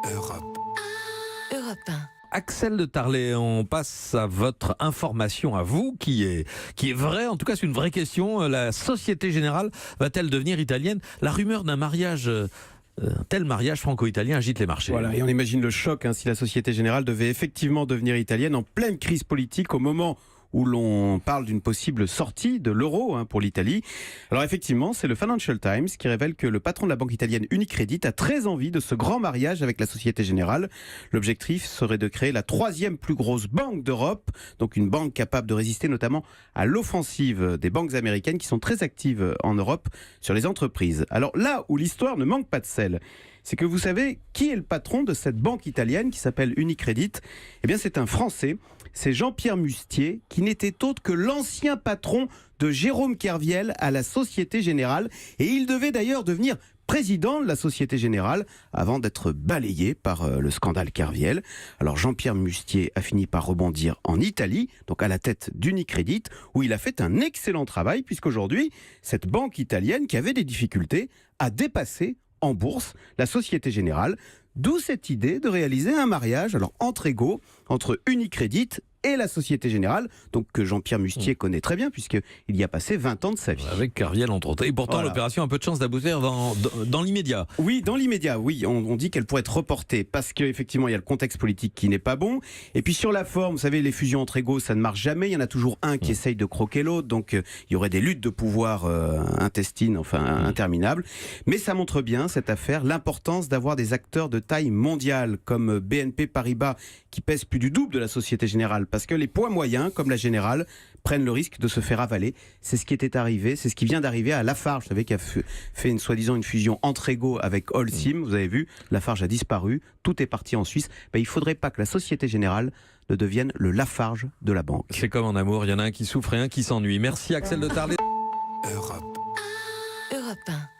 Europe. Europe 1. Axel de Tarlet, on passe à votre information à vous, qui est vraie. En tout cas, c'est une vraie question. La Société Générale va-t-elle devenir italienne ? La rumeur d'un mariage, un tel mariage franco-italien agite les marchés. Voilà, et on imagine le choc si la Société Générale devait effectivement devenir italienne en pleine crise politique au moment où l'on parle d'une possible sortie de l'euro pour l'Italie. Alors effectivement, c'est le Financial Times qui révèle que le patron de la banque italienne Unicredit a très envie de ce grand mariage avec la Société Générale. L'objectif serait de créer la 3e plus grosse banque d'Europe, donc une banque capable de résister notamment à l'offensive des banques américaines qui sont très actives en Europe sur les entreprises. Alors là où l'histoire ne manque pas de sel, c'est que vous savez qui est le patron de cette banque italienne qui s'appelle Unicredit ? Eh bien c'est un Français, c'est Jean-Pierre Mustier, qui n'était autre que l'ancien patron de Jérôme Kerviel à la Société Générale. Et il devait d'ailleurs devenir président de la Société Générale avant d'être balayé par le scandale Kerviel. Alors Jean-Pierre Mustier a fini par rebondir en Italie, donc à la tête d'Unicredit, où il a fait un excellent travail, puisqu'aujourd'hui, cette banque italienne qui avait des difficultés a dépassé en bourse la Société Générale. D'où cette idée de réaliser un mariage entre égaux, entre Unicredit et la Société Générale, donc que Jean-Pierre Mustier connaît très bien, puisqu'il y a passé 20 ans de sa vie. Avec Kerviel entre autres. Et pourtant, Voilà. L'opération a peu de chance d'aboutir dans l'immédiat. Oui, dans l'immédiat, oui. On dit qu'elle pourrait être reportée parce qu'effectivement, il y a le contexte politique qui n'est pas bon. Et puis sur la forme, vous savez, les fusions entre égaux, ça ne marche jamais. Il y en a toujours un qui essaye de croquer l'autre. Donc il y aurait des luttes de pouvoir intestines, interminables. Mais ça montre bien, cette affaire, l'importance d'avoir des acteurs de taille mondiale comme BNP Paribas, qui pèse plus du double de la Société Générale. Parce que les poids moyens, comme la Générale, prennent le risque de se faire avaler. C'est ce qui était arrivé, c'est ce qui vient d'arriver à Lafarge, vous savez, qui a fait soi-disant une fusion entre égaux avec Holcim. Vous avez vu, Lafarge a disparu, tout est parti en Suisse. Il ne faudrait pas que la Société Générale ne devienne le Lafarge de la banque. C'est comme en amour, il y en a un qui souffre et un qui s'ennuie. Merci Axel de Tarlet. Europe. Europe 1.